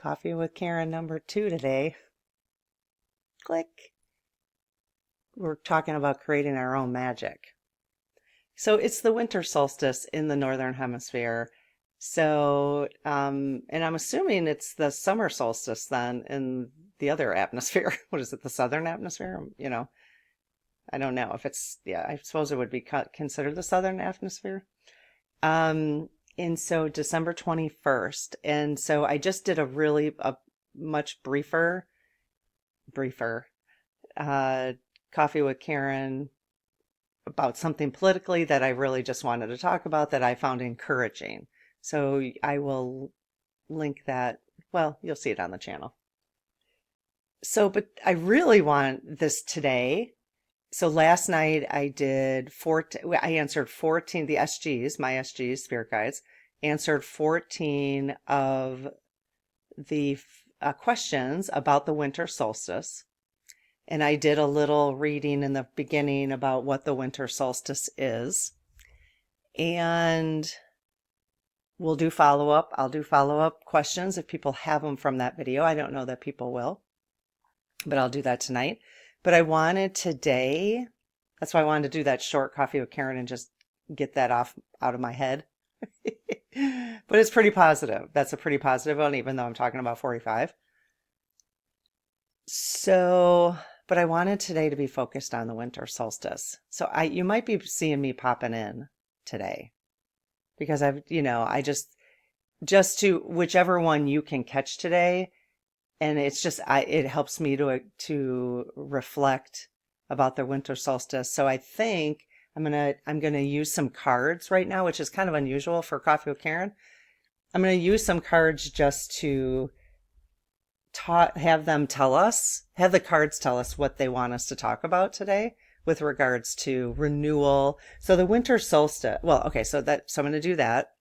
Coffee with Karen number 2 today. Click. We're talking about creating our own magic. So it's the winter solstice in the northern hemisphere. So, and I'm assuming it's the summer solstice then in the other atmosphere. What is it, the southern atmosphere? I don't know if it's, yeah, I suppose it would be considered the southern atmosphere. And so December 21st. And so I just did a much briefer, Coffee with Karen about something politically that I really just wanted to talk about that I found encouraging. So I will link that. Well, you'll see it on the channel. So, but I really want this today. So last night I answered 14, the SGs, my SGs, spirit guides, answered 14 of the questions about the winter solstice. And I did a little reading in the beginning about what the winter solstice is. And we'll do follow-up. I'll do follow-up questions if people have them from that video. I don't know that people will, but I'll do that tonight. But I wanted today, that's why I wanted to do that short Coffee with Karen and just get that out of my head. But it's pretty positive. That's a pretty positive one, even though I'm talking about 45. So, but I wanted today to be focused on the winter solstice. So you might be seeing me popping in today because I just to whichever one you can catch today. And it's just, it helps me to reflect about the winter solstice. So I think I'm gonna use some cards right now, which is kind of unusual for Coffee with Karen. I'm gonna use some cards just to have the cards tell us what they want us to talk about today with regards to renewal. So the winter solstice. Well, okay, so I'm gonna do that,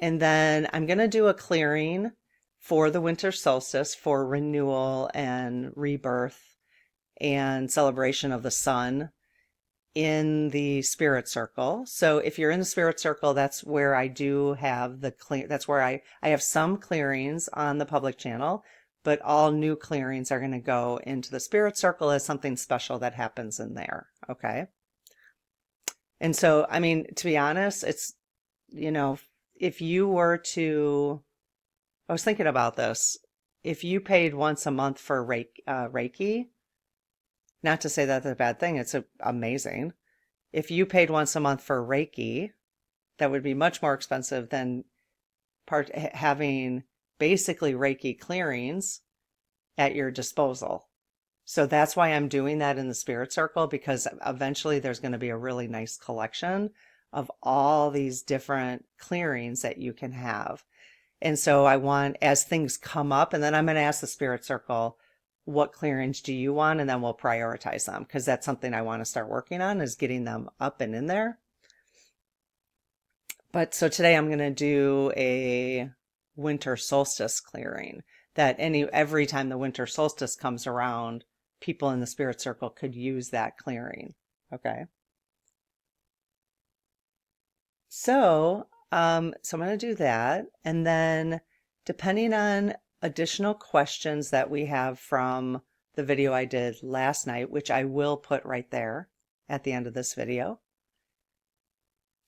and then I'm gonna do a clearing for the winter solstice for renewal and rebirth and celebration of the sun in the spirit circle. So if you're in the spirit circle, that's where I do have that's where I have some clearings on the public channel, but all new clearings are going to go into the spirit circle as something special that happens in there. Okay. And so, I mean, to be honest, it's, if you were to, I was thinking about this. If you paid once a month for Reiki, not to say that's a bad thing, it's amazing. If you paid once a month for Reiki, that would be much more expensive than having basically Reiki clearings at your disposal. So that's why I'm doing that in the spirit circle, because eventually there's going to be a really nice collection of all these different clearings that you can have. And so I want, as things come up, and then I'm going to ask the spirit circle, what clearings do you want? And then we'll prioritize them, because that's something I want to start working on, is getting them up and in there. But so today I'm going to do a winter solstice clearing that every time the winter solstice comes around, people in the spirit circle could use that clearing. Okay. So I'm going to do that. And then depending on additional questions that we have from the video I did last night, which I will put right there at the end of this video.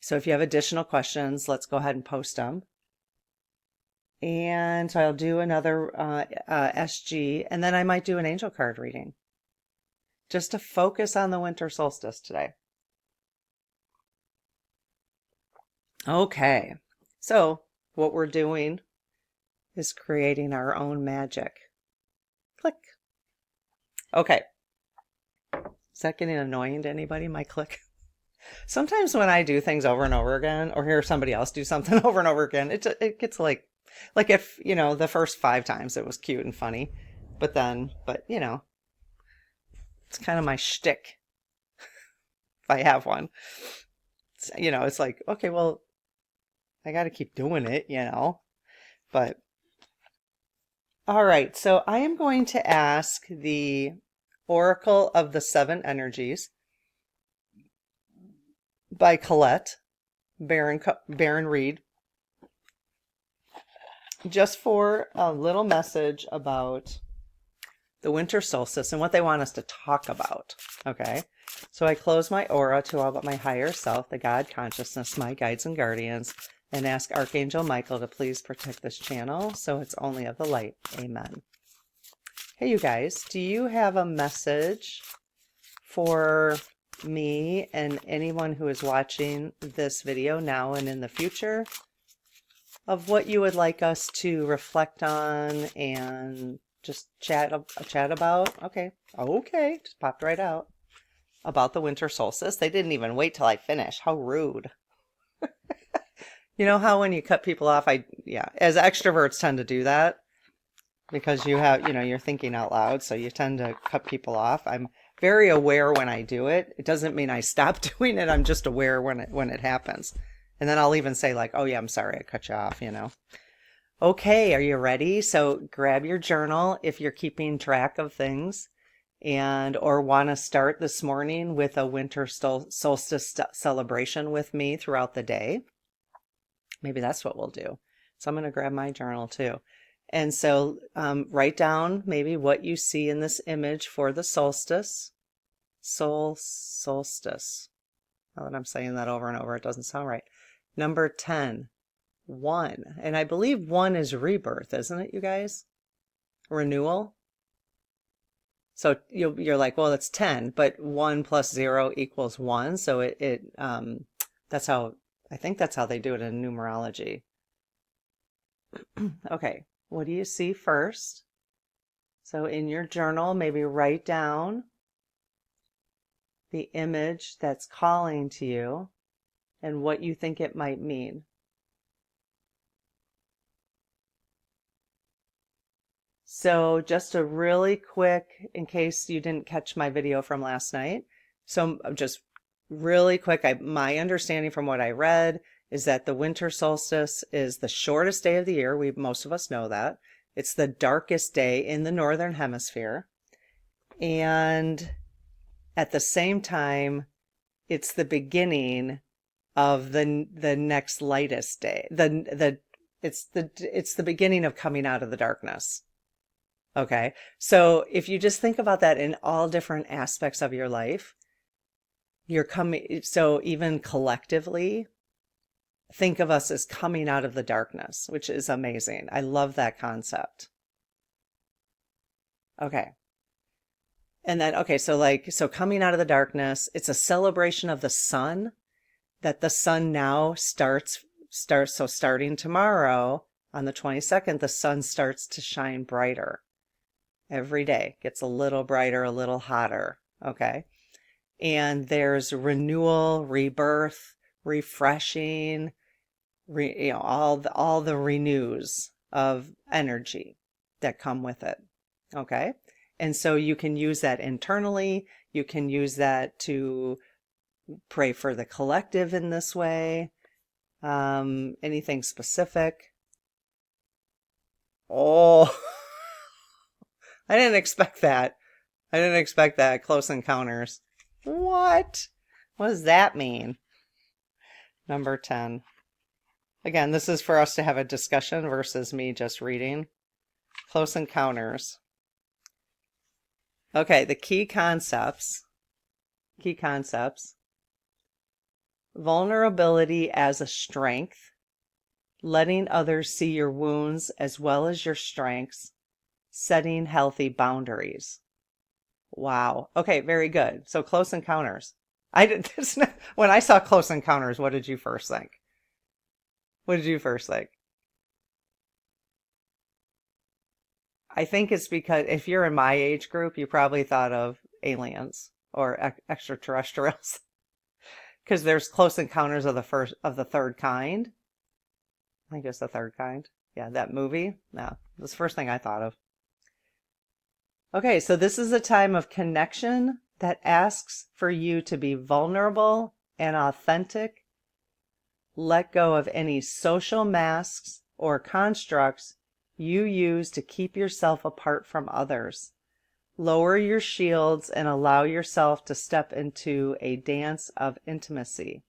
So if you have additional questions, let's go ahead and post them. And so I'll do another SG, and then I might do an angel card reading just to focus on the winter solstice today. Okay, so what we're doing is creating our own magic. Click. Okay. Is that getting annoying to anybody, my click? Sometimes when I do things over and over again, or hear somebody else do something over and over again, it gets like if, the first 5 times it was cute and funny, but it's kind of my shtick if I have one. It's like, okay, well, I got to keep doing it, but all right. So I am going to ask the Oracle of the 7 Energies by Colette Baron Reed. just for a little message about the winter solstice and what they want us to talk about. Okay. So I close my aura to all but my higher self, the God consciousness, my guides and guardians, and ask Archangel Michael to please protect this channel so it's only of the light. Amen. Hey, you guys, do you have a message for me and anyone who is watching this video now and in the future of what you would like us to reflect on and just chat about? Okay, just popped right out. About the winter solstice. They didn't even wait till I finish. How rude. You know how when you cut people off, as extroverts tend to do that because you have, you're thinking out loud, so you tend to cut people off. I'm very aware when I do it. It doesn't mean I stop doing it. I'm just aware when it happens. And then I'll even say like, oh yeah, I'm sorry I cut you off, Okay, are you ready? So grab your journal if you're keeping track of things or want to start this morning with a winter solstice celebration with me throughout the day. Maybe that's what we'll do. So I'm going to grab my journal too. And so write down maybe what you see in this image for the solstice. Solstice. Now that I'm saying that over and over, it doesn't sound right. Number 10, 1. And I believe 1 is rebirth, isn't it, you guys? Renewal. So you're like, well, it's 10, but 1 plus 0 equals 1. So that's how, I think that's how they do it in numerology. Okay, what do you see first? So in your journal, maybe write down the image that's calling to you and what you think it might mean. So just a really quick, in case you didn't catch my video from last night. So just really quick, my understanding from what I read is that the winter solstice is the shortest day of the year. Most of us know that. It's the darkest day in the northern hemisphere. And at the same time, it's the beginning of the next lightest day. It's the beginning of coming out of the darkness. Okay. So if you just think about that in all different aspects of your life, so even collectively, think of us as coming out of the darkness, which is amazing. I love that concept. Okay. And then, so coming out of the darkness, it's a celebration of the sun, that the sun now starts. So starting tomorrow on the 22nd, the sun starts to shine brighter every day, gets a little brighter, a little hotter. Okay. And there's renewal, rebirth, refreshing, all the renews of energy that come with it. Okay. And so you can use that internally. You can use that to pray for the collective in this way. Anything specific? Oh, I didn't expect that. Close encounters. What does that mean? Number 10. Again, this is for us to have a discussion versus me just reading. Close encounters. Okay, the key concepts. Vulnerability as a strength. Letting others see your wounds as well as your strengths. Setting healthy boundaries. Wow. Okay, very good. So close encounters. When I saw close encounters, what did you first think? I think it's because if you're in my age group, you probably thought of aliens or extraterrestrials. Because there's close encounters of the third kind. I think it's the third kind. Yeah, that movie. No, that's the first thing I thought of. Okay, so this is a time of connection that asks for you to be vulnerable and authentic. Let go of any social masks or constructs you use to keep yourself apart from others. Lower your shields and allow yourself to step into a dance of intimacy.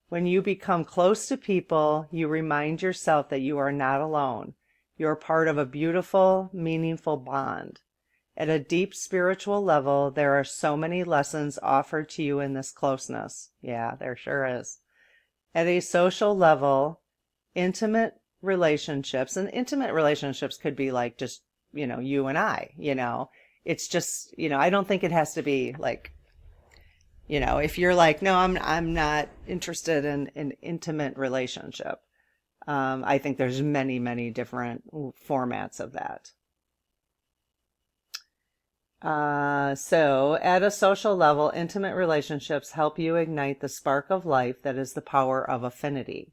When you become close to people, you remind yourself that you are not alone. You're part of a beautiful, meaningful bond. At a deep spiritual level, there are so many lessons offered to you in this closeness. Yeah, there sure is. At a social level, intimate relationships, and intimate relationships could be like just, you and I, it's just, I don't think it has to be like, if you're like, no, I'm not interested in an intimate relationship. I think there's many, many different formats of that. So at a social level, intimate relationships help you ignite the spark of life that is the power of affinity.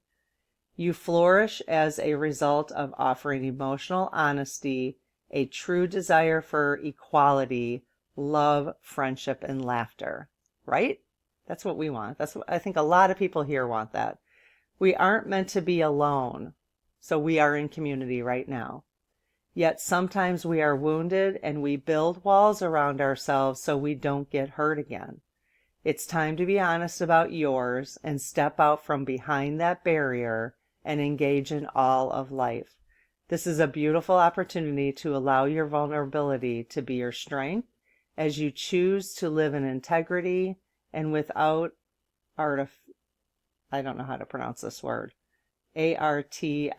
You flourish as a result of offering emotional honesty, a true desire for equality, love, friendship, and laughter. Right? That's what we want. That's what I think a lot of people here want that. We aren't meant to be alone, so we are in community right now. Yet sometimes we are wounded and we build walls around ourselves so we don't get hurt again. It's time to be honest about yours and step out from behind that barrier and engage in all of life. This is a beautiful opportunity to allow your vulnerability to be your strength as you choose to live in integrity and without I don't know how to pronounce this word. Artifice.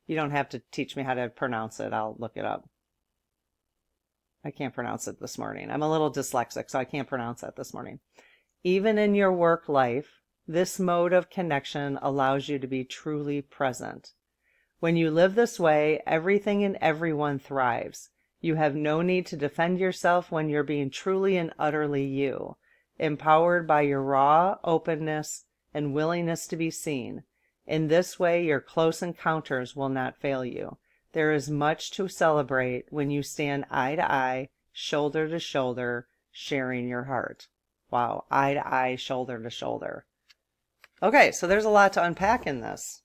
You don't have to teach me how to pronounce it. I'll look it up. I can't pronounce it this morning. I'm a little dyslexic, so I can't pronounce that this morning. Even in your work life, this mode of connection allows you to be truly present. When you live this way, everything and everyone thrives. You have no need to defend yourself when you're being truly and utterly you, empowered by your raw openness and willingness to be seen. In this way, your close encounters will not fail you. There is much to celebrate when you stand eye to eye, shoulder to shoulder, sharing your heart. Wow, eye to eye, shoulder to shoulder. Okay, so there's a lot to unpack in this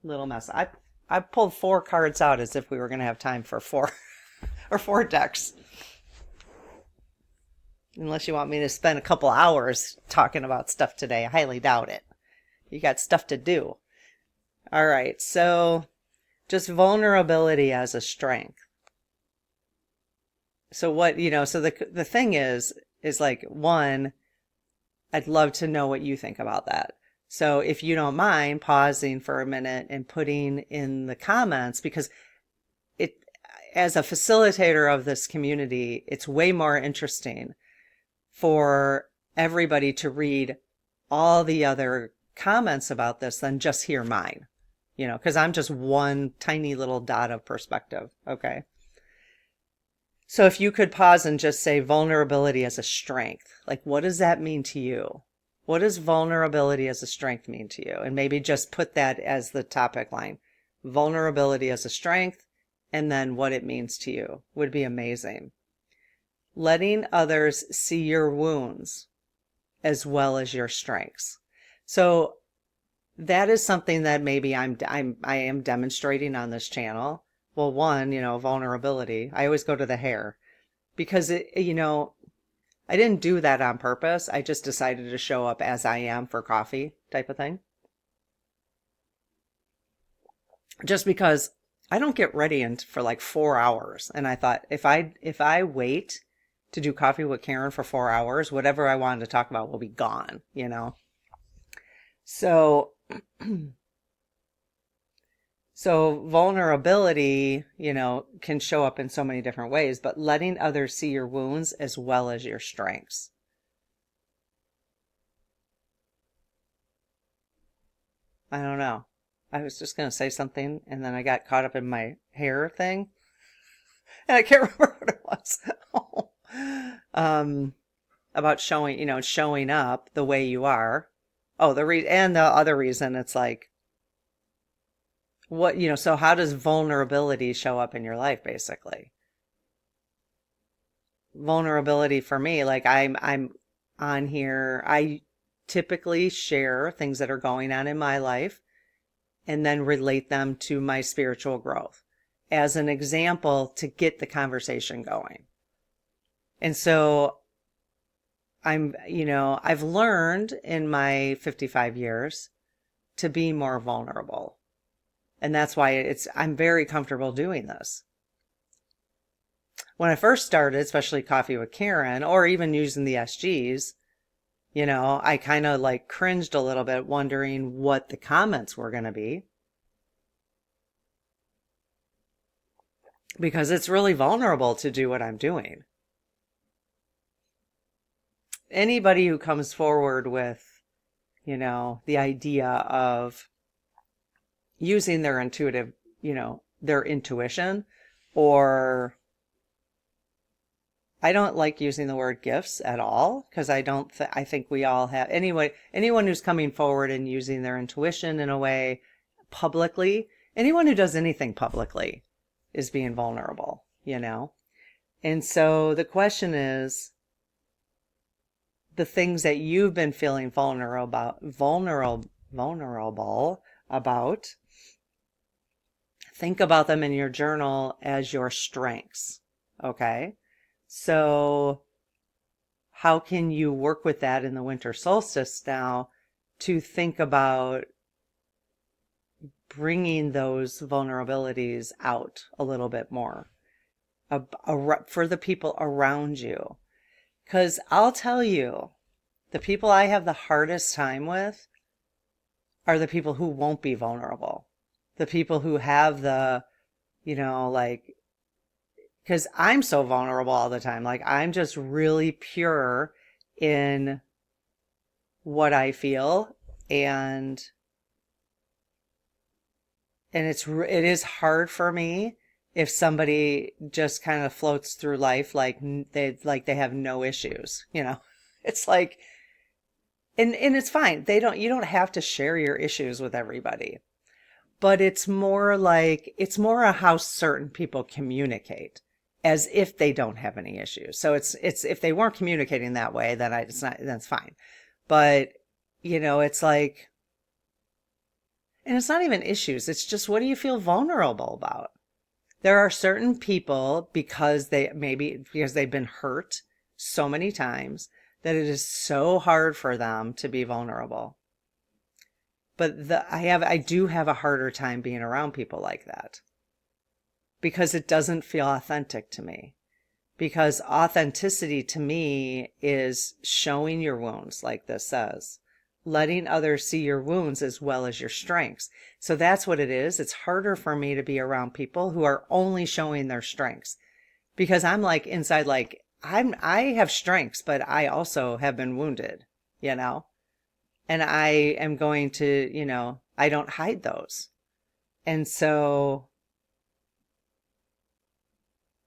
little mess. I pulled 4 cards out as if we were going to have time for 4 or 4 decks. Unless you want me to spend a couple hours talking about stuff today. I highly doubt it. You got stuff to do. All right, so just vulnerability as a strength. So what, so the thing is like, one, I'd love to know what you think about that. So if you don't mind pausing for a minute and putting in the comments, because as a facilitator of this community, it's way more interesting for everybody to read all the other comments about this than just hear mine, because I'm just one tiny little dot of perspective. Okay. So if you could pause and just say vulnerability as a strength, like, what does that mean to you? What does vulnerability as a strength mean to you? And maybe just put that as the topic line, vulnerability as a strength, and then what it means to you would be amazing. Letting others see your wounds as well as your strengths. So that is something that maybe I am demonstrating on this channel. Well, one, vulnerability. I always go to the hair because I didn't do that on purpose. I just decided to show up as I am for coffee type of thing. Just because I don't get ready for like 4 hours. And I thought if I wait to do coffee with Karen for 4 hours, whatever I wanted to talk about will be gone, So, so vulnerability, can show up in so many different ways, but letting others see your wounds as well as your strengths. I don't know. I was just going to say something and then I got caught up in my hair thing and I can't remember what it was. About showing up the way you are. Oh, and the other reason it's like, what, so how does vulnerability show up in your life, basically? Vulnerability for me, like I'm on here, I typically share things that are going on in my life and then relate them to my spiritual growth as an example to get the conversation going. And so I've learned in my 55 years to be more vulnerable. And that's why I'm very comfortable doing this. When I first started, especially Coffee with Karen, or even using the SGs, I kind of like cringed a little bit, wondering what the comments were going to be. Because it's really vulnerable to do what I'm doing. Anybody who comes forward with, the idea of using their their intuition, or I don't like using the word gifts at all, because I think we all have, anyone who's coming forward and using their intuition in a way publicly, anyone who does anything publicly is being vulnerable, And so the question is, the things that you've been feeling vulnerable about, think about them in your journal as your strengths. Okay. So how can you work with that in the winter solstice now to think about bringing those vulnerabilities out a little bit more for the people around you? Because I'll tell you, the people I have the hardest time with are the people who won't be vulnerable. The people who have the, because I'm so vulnerable all the time. Like, I'm just really pure in what I feel. And it is hard for me if somebody just kind of floats through life like they have no issues, It's like, and it's fine. You don't have to share your issues with everybody. But it's more how certain people communicate, as if they don't have any issues. So it's if they weren't communicating that way, then that's fine. But it's like, and it's not even issues. It's just, what do you feel vulnerable about? There are certain people, because they've been hurt so many times, that it is so hard for them to be vulnerable. But I do have a harder time being around people like that, because it doesn't feel authentic to me. Because authenticity to me is showing your wounds, like this says, letting others see your wounds as well as your strengths. So that's what it is. It's harder for me to be around people who are only showing their strengths, because I'm like inside, like I have strengths, but I also have been wounded, and I am going to, I don't hide those. And so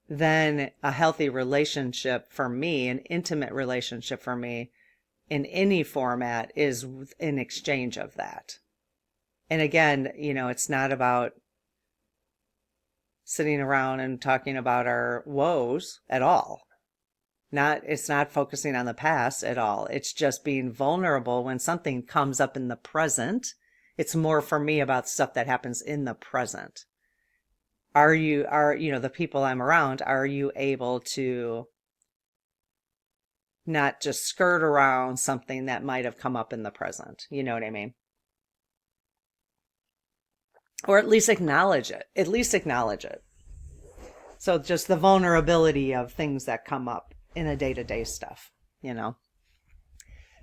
then a healthy relationship for me, an intimate relationship for me in any format, is an exchange of that. And again, it's not about sitting around and talking about our woes at all. It's not focusing on the past at all. It's just being vulnerable when something comes up in the present. It's more for me about stuff that happens in the present. The people I'm around, are you able to not just skirt around something that might have come up in the present? You know what I mean? Or at least acknowledge it. So just the vulnerability of things that come up in a day-to-day stuff,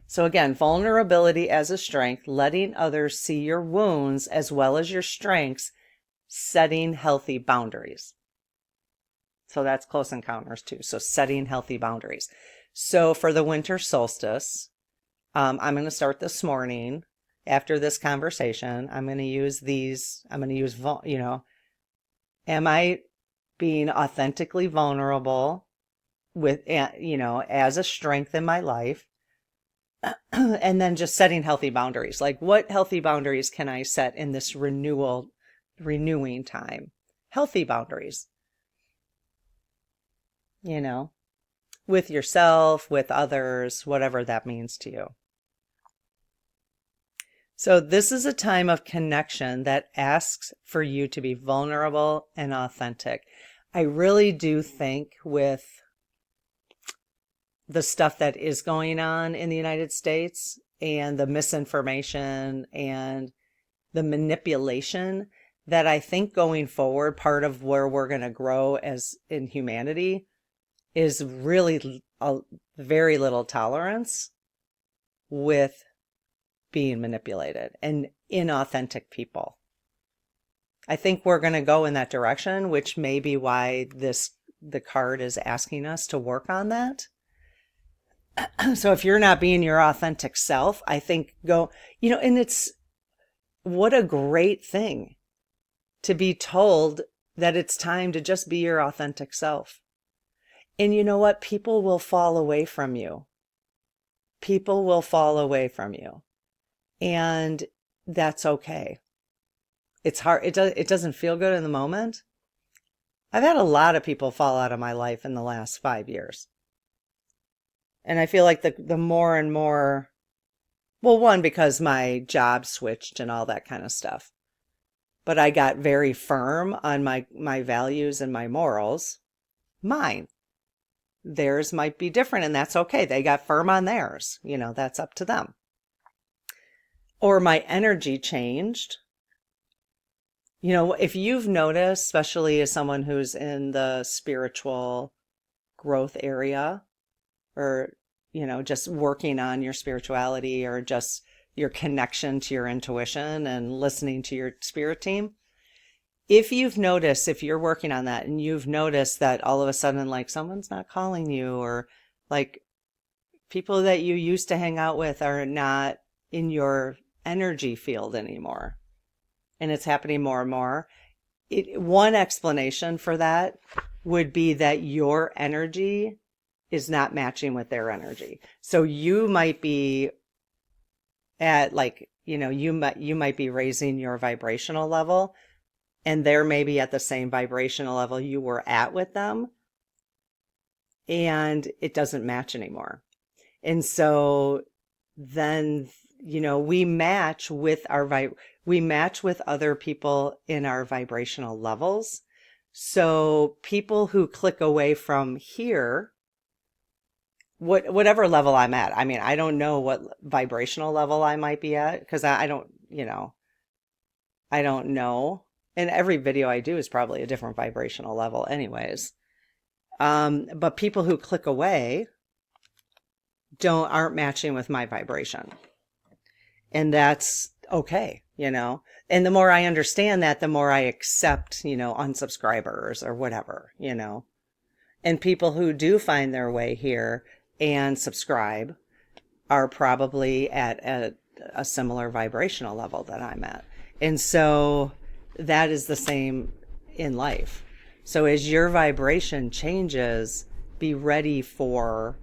So again, vulnerability as a strength, letting others see your wounds as well as your strengths, setting healthy boundaries. So that's close encounters too. So setting healthy boundaries. So for the winter solstice, I'm going to start this morning. After this conversation, I'm going to use am I being authentically vulnerable with, as a strength in my life? And then just setting healthy boundaries. Like, what healthy boundaries can I set in this renewing time? Healthy boundaries, with yourself, with others, whatever that means to you. So this is a time of connection that asks for you to be vulnerable and authentic. I really do think, with the stuff that is going on in the United States and the misinformation and the manipulation, that I think going forward, part of where we're going to grow as in humanity is really a very little tolerance with being manipulated and inauthentic people. I think we're going to go in that direction, which may be why the card is asking us to work on that. So if you're not being your authentic self, I think and it's what a great thing to be told that it's time to just be your authentic self. And you know what? People will fall away from you. People will fall away from you. And that's okay. It's hard. It doesn't feel good in the moment. I've had a lot of people fall out of my life in the last 5 years. And I feel like the more and more, well, one, because my job switched and all that kind of stuff. But I got very firm on my values and my morals. Mine. Theirs might be different, and that's okay. They got firm on theirs. That's up to them. Or my energy changed. If you've noticed, especially as someone who's in the spiritual growth area, or, just working on your spirituality, or just your connection to your intuition and listening to your spirit team. If you're working on that and you've noticed that all of a sudden, like, someone's not calling you, or like people that you used to hang out with are not in your energy field anymore, and it's happening more and more, one explanation for that would be that your energy is not matching with their energy. So you might be at, like, you might be raising your vibrational level, and they're maybe at the same vibrational level you were at with them, and it doesn't match anymore. And so then, we match with other people in our vibrational levels. So people who click away from here, whatever level I'm at, I mean, I don't know what vibrational level I might be at, because I don't know. And every video I do is probably a different vibrational level anyways. But people who click away aren't matching with my vibration. And that's okay, And the more I understand that, the more I accept, unsubscribers or whatever, And people who do find their way here and subscribe are probably at a similar vibrational level that I'm at. And so that is the same in life. So as your vibration changes, be ready for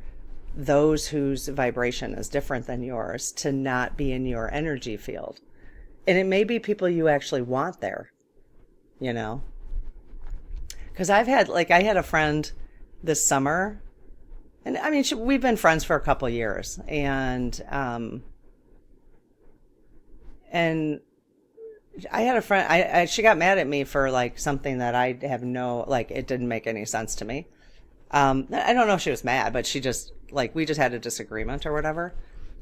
those whose vibration is different than yours to not be in your energy field. And it may be people you actually want there, Because I had a friend this summer, and I mean, we've been friends for a couple of years, and I had a friend, she got mad at me for like something that I have it didn't make any sense to me. I don't know if she was mad, but she just, we just had a disagreement or whatever.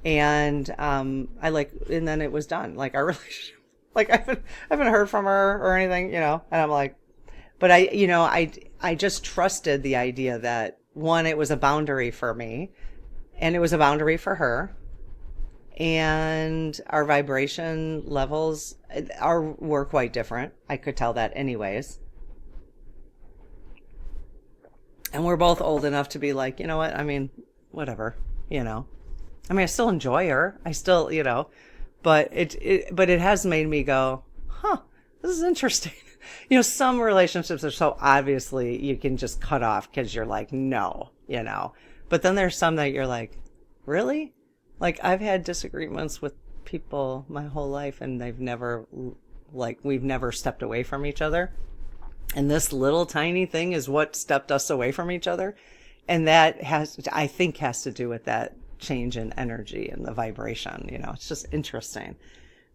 And and then it was done. Like, our relationship, I haven't heard from her or anything, and I'm like, but I just trusted the idea that, one, it was a boundary for me, and it was a boundary for her. And our vibration levels were quite different. I could tell that anyways. And we're both old enough to be like, you know what? I mean, whatever, I mean, I still enjoy her. I still, but it has made me go, this is interesting. Some relationships are so obviously you can just cut off because you're like, no, but then there's some that you're like, really? Like, I've had disagreements with people my whole life, and we've never stepped away from each other. And this little tiny thing is what stepped us away from each other. And that I think has to do with that change in energy and the vibration. It's just interesting.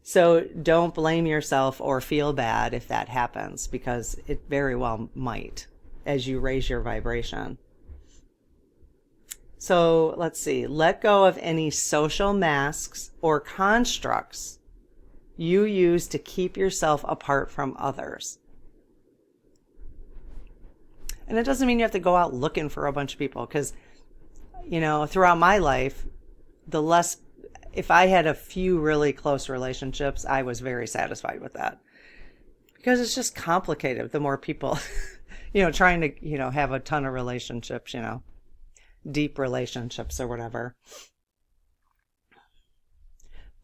So don't blame yourself or feel bad if that happens, because it very well might as you raise your vibration. So let's see. Let go of any social masks or constructs you use to keep yourself apart from others. And it doesn't mean you have to go out looking for a bunch of people, because, throughout my life, if I had a few really close relationships, I was very satisfied with that. Because it's just complicated. The more people, trying to, have a ton of relationships, deep relationships or whatever.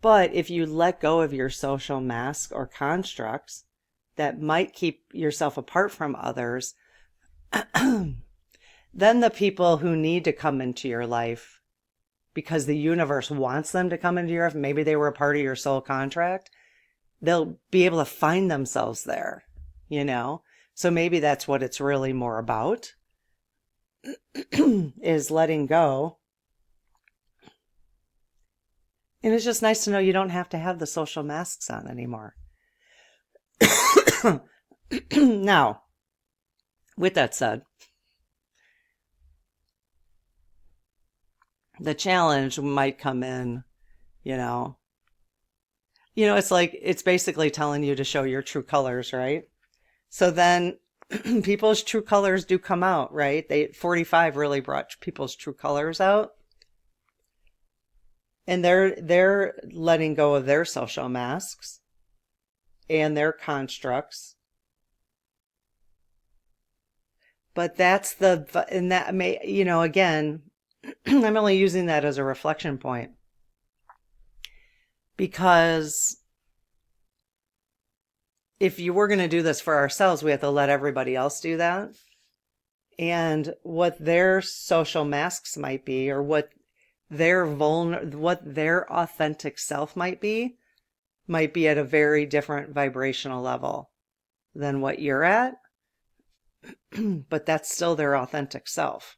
But if you let go of your social masks or constructs that might keep yourself apart from others, then the people who need to come into your life because the universe wants them to come into your life, maybe they were a part of your soul contract, they'll be able to find themselves there, So maybe that's what it's really more about, is letting go. And it's just nice to know you don't have to have the social masks on anymore. Now, with that said, the challenge might come in, it's basically telling you to show your true colors, right? So then people's true colors do come out, right? 45 really brought people's true colors out. And they're letting go of their social masks and their constructs. But and that may, again, I'm only using that as a reflection point, because if you were going to do this for ourselves, we have to let everybody else do that. And what their social masks might be, or what their authentic self might be at a very different vibrational level than what you're at. But that's still their authentic self.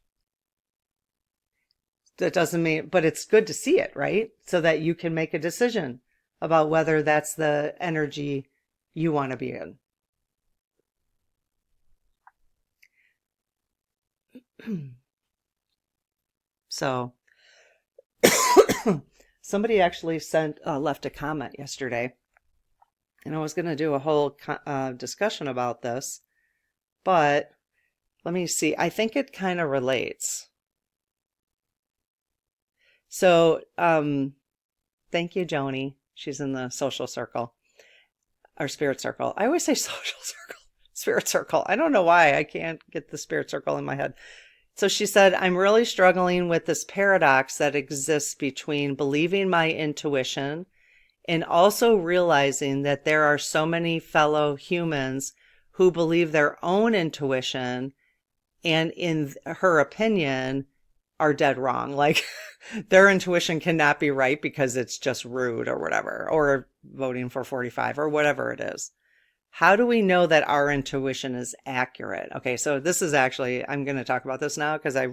That doesn't mean, but it's good to see it, right? So that you can make a decision about whether that's the energy you want to be in. So, somebody actually left a comment yesterday, and I was going to do a whole discussion about this, but let me see. I think it kind of relates. So, thank you, Joni. She's in the social circle, or spirit circle. I always say social circle, spirit circle. I don't know why I can't get the spirit circle in my head. So she said, I'm really struggling with this paradox that exists between believing my intuition and also realizing that there are so many fellow humans who believe their own intuition and, in her opinion, are dead wrong. Like, their intuition cannot be right because it's just rude or whatever, or voting for 45 or whatever it is. How do we know that our intuition is accurate? Okay, so this is actually, I'm going to talk about this now because I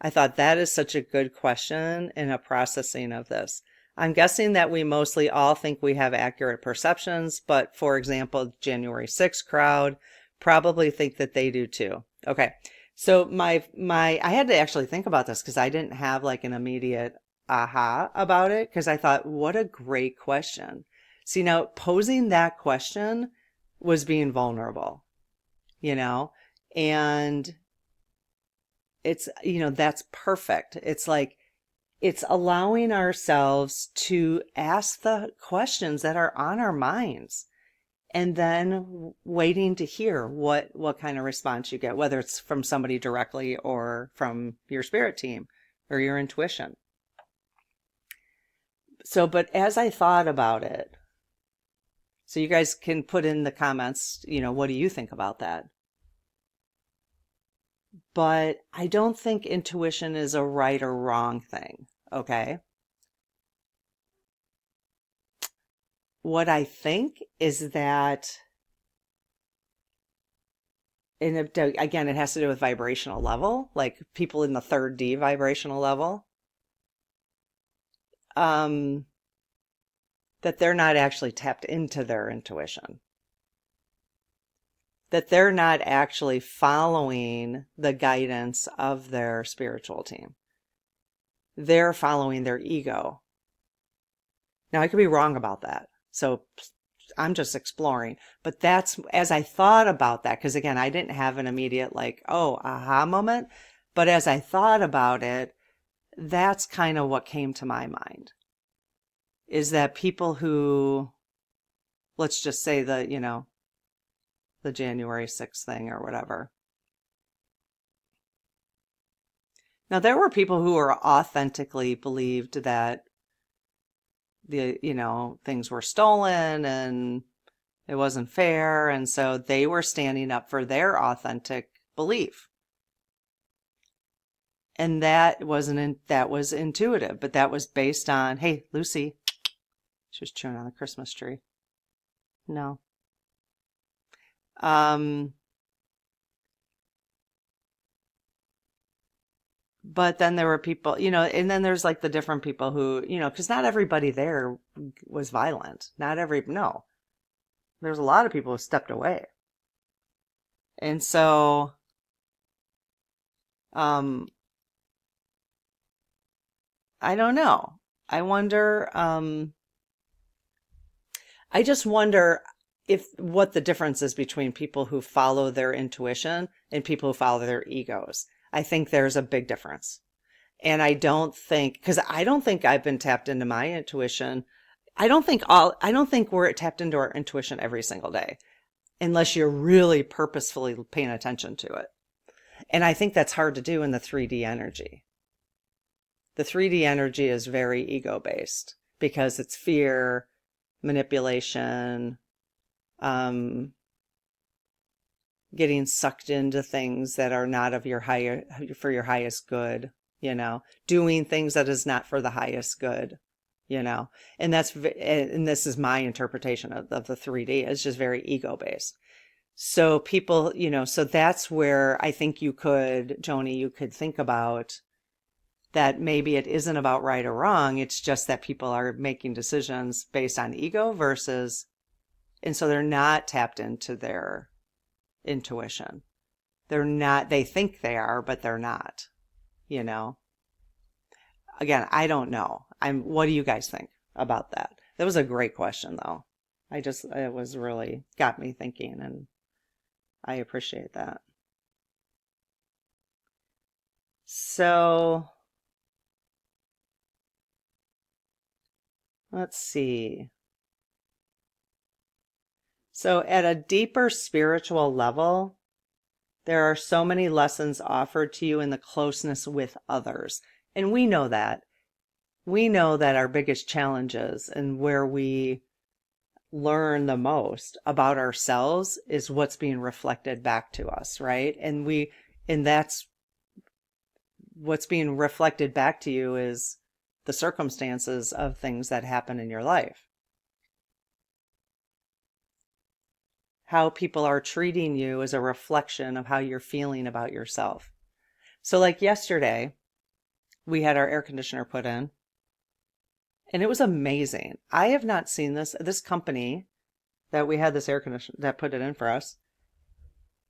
thought that is such a good question in a processing of this. I'm guessing that we mostly all think we have accurate perceptions, but for example, January 6th crowd probably think that they do too. Okay, so I had to actually think about this because I didn't have like an immediate aha about it, because I thought, what a great question. See, now posing that question was being vulnerable, and it's, that's perfect. It's like, it's allowing ourselves to ask the questions that are on our minds, and then waiting to hear what kind of response you get, whether it's from somebody directly or from your spirit team or your intuition. So, but as I thought about it, so you guys can put in the comments, what do you think about that? But I don't think intuition is a right or wrong thing, okay? What I think is that, and again, it has to do with vibrational level, like people in the 3rd D vibrational level, that they're not actually tapped into their intuition, that they're not actually following the guidance of their spiritual team. They're following their ego. Now, I could be wrong about that. So I'm just exploring. But that's as I thought about that, because again, I didn't have an immediate like, oh, aha moment. But as I thought about it, that's kind of what came to my mind is that people who, let's just say the January 6th thing or whatever. Now, there were people who were authentically believed that things were stolen and it wasn't fair. And so they were standing up for their authentic belief. And that was intuitive, but that was based on, hey, Lucy, she was chewing on the Christmas tree. No. But then there were people, and then there's like the different people who, because not everybody there was violent. No. There's a lot of people who stepped away. And so, I don't know. I wonder, I just wonder what the difference is between people who follow their intuition and people who follow their egos. I think there's a big difference. And I don't think I've been tapped into my intuition. I don't think we're tapped into our intuition every single day, unless you're really purposefully paying attention to it. And I think that's hard to do in the 3D energy. The 3D energy is very ego based because it's fear, manipulation, getting sucked into things that are not of for your highest good, doing things that is not for the highest good, and this is my interpretation of the 3D. It's just very ego based. So people, so that's where I think Joni, you could think about that maybe it isn't about right or wrong. It's just that people are making decisions based on ego and so they're not tapped into their intuition. They think they are, but they're not, Again, I don't know. What do you guys think about that? That was a great question though. It was really got me thinking and I appreciate that. So let's see. So at a deeper spiritual level, there are so many lessons offered to you in the closeness with others. And we know that. We know that our biggest challenges and where we learn the most about ourselves is what's being reflected back to us, right? And that's what's being reflected back to you is the circumstances of things that happen in your life. How people are treating you is a reflection of how you're feeling about yourself. So like yesterday, we had our air conditioner put in and it was amazing. I have not seen this company that we had this air conditioner that put it in for us.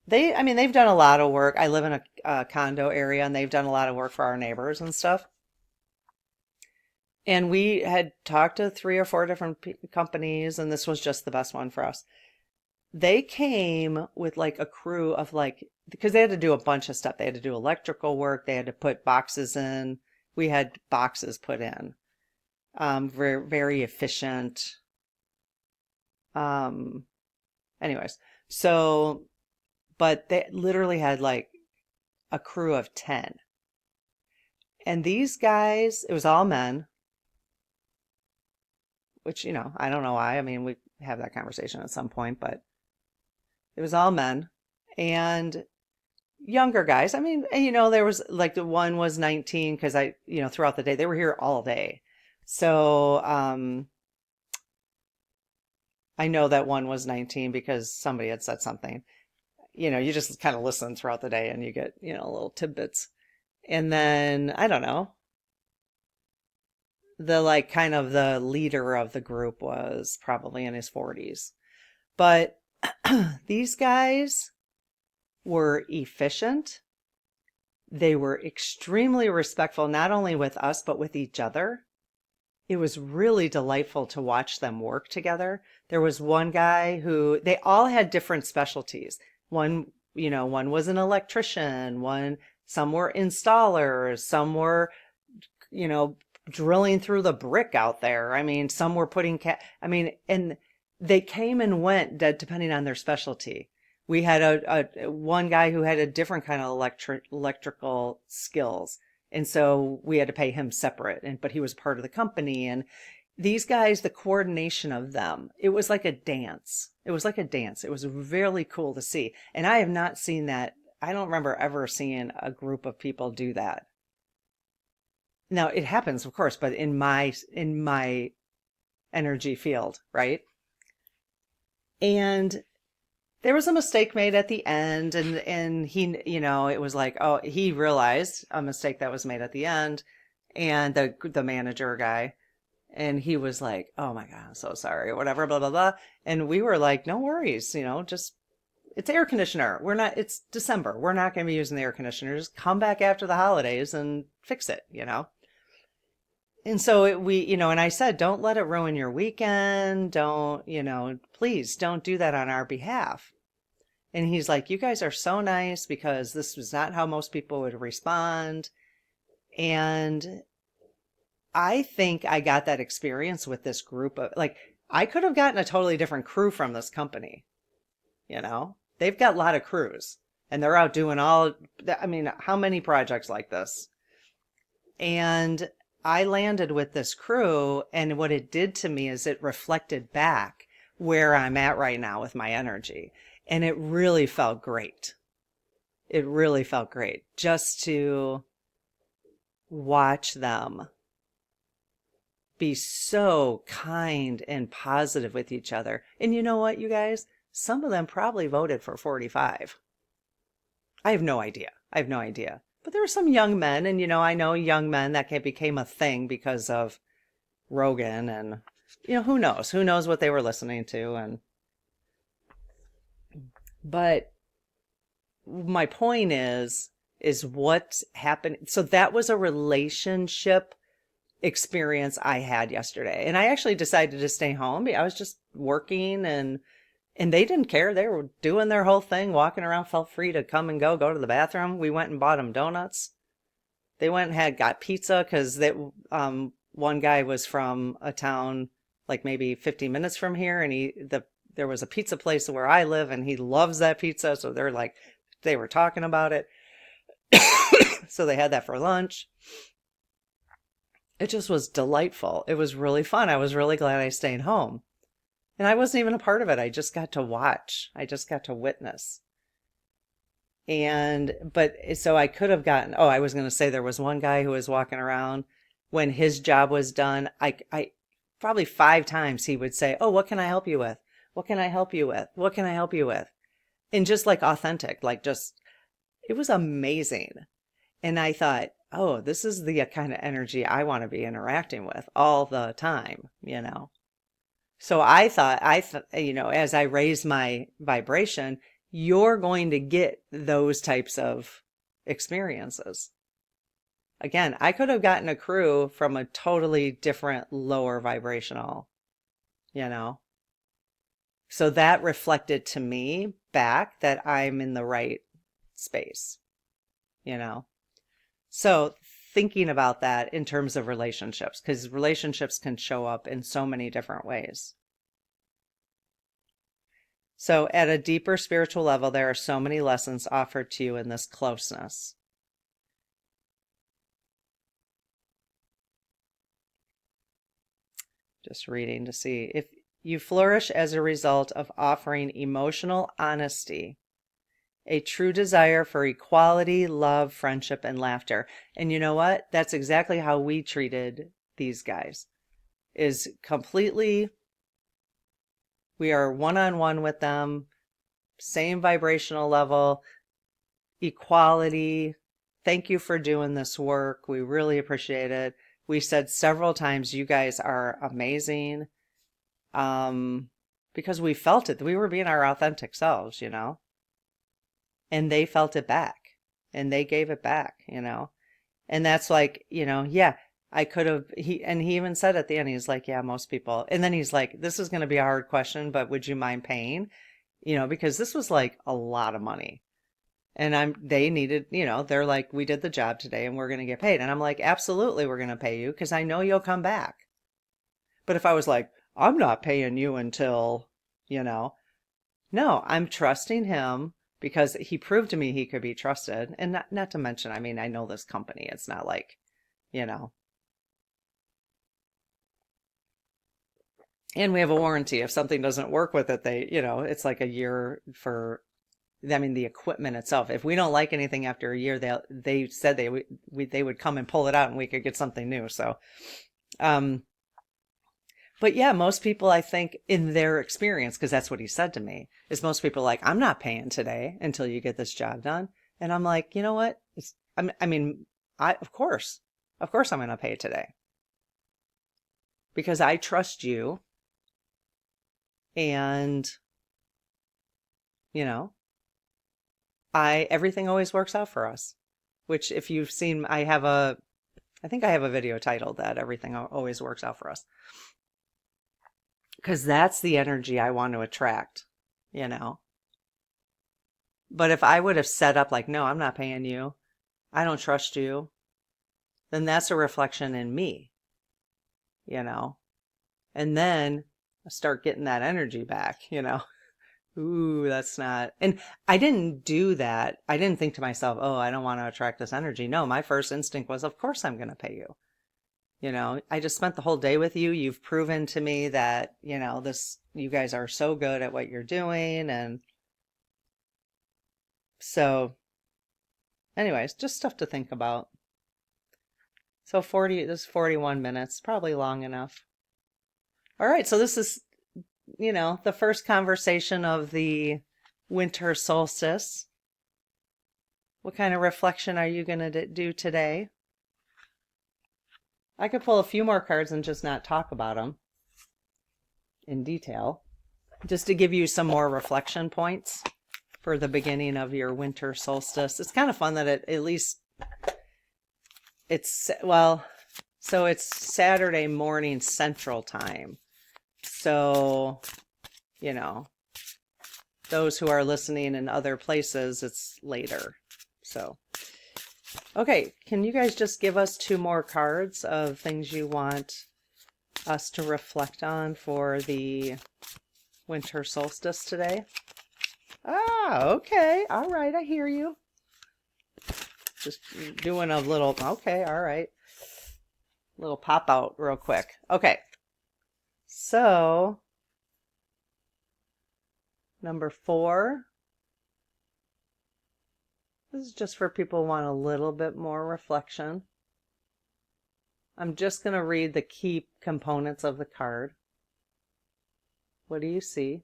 They've done a lot of work. I live in a condo area and they've done a lot of work for our neighbors and stuff. And we had talked to 3 or 4 different companies and this was just the best one for us. They came with like a crew of because they had to do a bunch of stuff. They had to do electrical work. They had to put boxes in. We had boxes put in. Very, very efficient. Anyways, but they literally had like a crew of 10. And these guys, it was all men, which, I don't know why. We have that conversation at some point, but it was all men and younger guys. There was like the one was 19 because throughout the day, they were here all day. So, I know that one was 19 because somebody had said something. You just kind of listen throughout the day and you get, little tidbits. And then, I don't know, kind of the leader of the group was probably in his 40s. But these guys were efficient. They were extremely respectful, not only with us, but with each other. it was really delightful to watch them work together. There was one guy who they all had different specialties. One, one was an electrician, some were installers, some were, you know, drilling through the brick out there. I mean, some were and they came and went depending on their specialty. We had a one guy who had a different kind of electrical skills. And so we had to pay him separate, but he was part of the company. And these guys, the coordination of them, it was like a dance. It was like a dance. It was really cool to see. And I have not seen that. I don't remember ever seeing a group of people do that. Now it happens, of course, but in my energy field, right? And there was a mistake made at the end, and he, it was like, oh, he realized a mistake that was made at the end, and the manager guy, and he was like, oh my God, I'm so sorry, or whatever, blah blah blah. And we were like, no worries, just it's air conditioner. It's December. We're not going to be using the air conditioner. Just come back after the holidays and fix it, And so and I said, don't let it ruin your weekend. Don't, please don't do that on our behalf. And he's like, you guys are so nice because this was not how most people would respond. And I think I got that experience with this group of, like, I could have gotten a totally different crew from this company. They've got a lot of crews and they're out doing how many projects like this? And I landed with this crew, and what it did to me is it reflected back where I'm at right now with my energy. And it really felt great. It really felt great just to watch them be so kind and positive with each other. And you know what, you guys? Some of them probably voted for 45. I have no idea. But there were some young men, and I know young men that became a thing because of Rogan, and who knows? Who knows what they were listening to? But my point is what's happening. So that was a relationship experience I had yesterday, and I actually decided to stay home. I was just working, and they didn't care. They were doing their whole thing, walking around, felt free to come and go to the bathroom. We went and bought them donuts. They went and got pizza because one guy was from a town like maybe 50 minutes from here, and there was a pizza place where I live, and he loves that pizza. So they were talking about it. So they had that for lunch. It just was delightful. It was really fun. I was really glad I stayed home. And I wasn't even a part of it. I just got to watch. I just got to witness. So I could have I was going to say there was one guy who was walking around when his job was done. I probably 5 times he would say, oh, what can I help you with? What can I help you with? What can I help you with? And just like authentic, it was amazing. And I thought, oh, this is the kind of energy I want to be interacting with all the time, So I thought, as I raise my vibration, you're going to get those types of experiences. Again, I could have gotten a crew from a totally different, lower vibrational, So that reflected to me back that I'm in the right space, So thinking about that in terms of relationships, because relationships can show up in so many different ways. So at a deeper spiritual level, there are so many lessons offered to you in this closeness. Just reading to see if you flourish as a result of offering emotional honesty, a true desire for equality, love, friendship, and laughter. And you know what? That's exactly how we treated these guys. Is completely, we are one-on-one with them, same vibrational level, equality. Thank you for doing this work. We really appreciate it. We said several times, you guys are amazing. Because we felt it. We were being our authentic selves, and they felt it back, and they gave it back, and that's like, yeah, I could have, and he even said at the end, he's like, yeah, most people. And then he's like, this is going to be a hard question, but would you mind paying? Because this was like a lot of money. And they needed, they're like, we did the job today and we're going to get paid. And I'm like, absolutely, we're going to pay you because I know you'll come back. But if I was like, I'm not paying you until, no, I'm trusting him because he proved to me he could be trusted. And not to mention, I mean, I know this company. It's not like, and we have a warranty. If something doesn't work with it, it's like a year for, I mean, the equipment itself. If we don't like anything after a year, they said they would come and pull it out and we could get something new. So, but yeah, most people, I think, in their experience, because that's what he said to me, is most people are like, I'm not paying today until you get this job done. And I'm like, you know what? Of course I'm going to pay today because I trust you. And, everything always works out for us, which if you've seen, I think I have a video titled that everything always works out for us. Because that's the energy I want to attract, But if I would have set up like, no, I'm not paying you, I don't trust you, then that's a reflection in me, And then I start getting that energy back, Ooh, that's not. And I didn't do that. I didn't think to myself, oh, I don't want to attract this energy. No, my first instinct was, of course I'm going to pay you. I just spent the whole day with you. You've proven to me that, you guys are so good at what you're doing. And so anyways, just stuff to think about. So this is 41 minutes, probably long enough. All right. So this is, the first conversation of the winter solstice. What kind of reflection are you going to do today? I could pull a few more cards and just not talk about them in detail, just to give you some more reflection points for the beginning of your winter solstice. It's kind of fun that at least so it's Saturday morning Central Time. So, those who are listening in other places, it's later. So, okay, can you guys just give us 2 more cards of things you want us to reflect on for the winter solstice today? Okay. All right, I hear you. Just doing a little, okay, all right. Little pop out real quick. Okay. So, number 4. This is just for people who want a little bit more reflection. I'm just going to read the key components of the card. What do you see?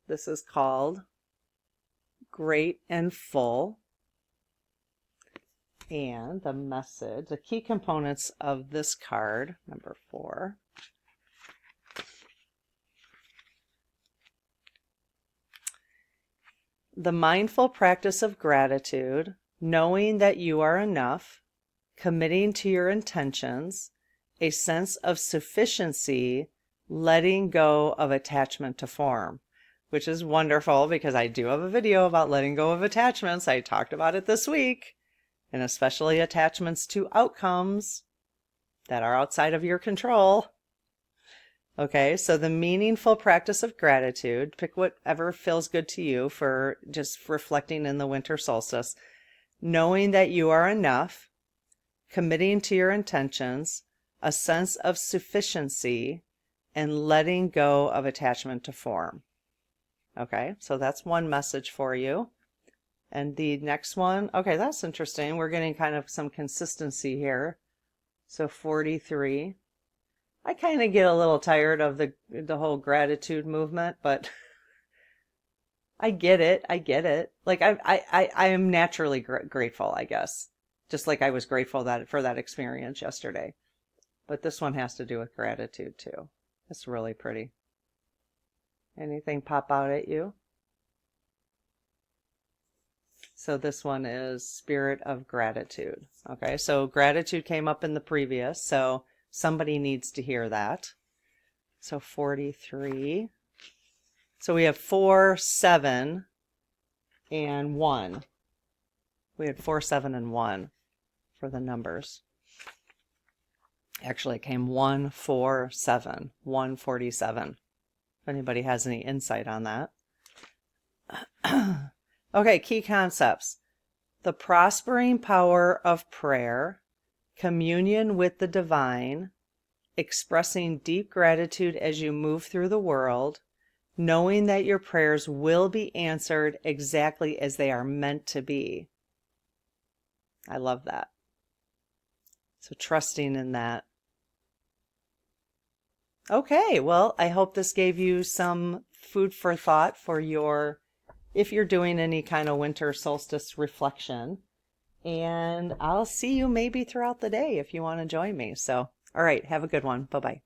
This is called Great and Full. And the message, the key components of this card, number 4. The mindful practice of gratitude, knowing that you are enough, committing to your intentions, a sense of sufficiency, letting go of attachment to form, which is wonderful because I do have a video about letting go of attachments. I talked about it this week, and especially attachments to outcomes that are outside of your control. Okay, so the meaningful practice of gratitude, pick whatever feels good to you for just reflecting in the winter solstice, knowing that you are enough, committing to your intentions, a sense of sufficiency, and letting go of attachment to form. Okay, so that's one message for you. And the next one, okay, that's interesting. We're getting kind of some consistency here. So 43. I kind of get a little tired of the whole gratitude movement, but I get it. Like I am naturally grateful, I guess. Just like I was grateful for that experience yesterday. But this one has to do with gratitude too. It's really pretty. Anything pop out at you? So this one is spirit of gratitude. Okay, so gratitude came up in the previous, so somebody needs to hear that. So 43. So we have 4, 7, and 1. We had 4, 7, and 1 for the numbers. Actually, it came 1, 4, 7, 147. If anybody has any insight on that. Okay, key concepts. The prospering power of prayer, communion with the divine, expressing deep gratitude as you move through the world, knowing that your prayers will be answered exactly as they are meant to be. I love that. So trusting in that. Okay, well, I hope this gave you some food for thought for your, if you're doing any kind of winter solstice reflection. And I'll see you maybe throughout the day if you want to join me. So, all right, have a good one. Bye-bye.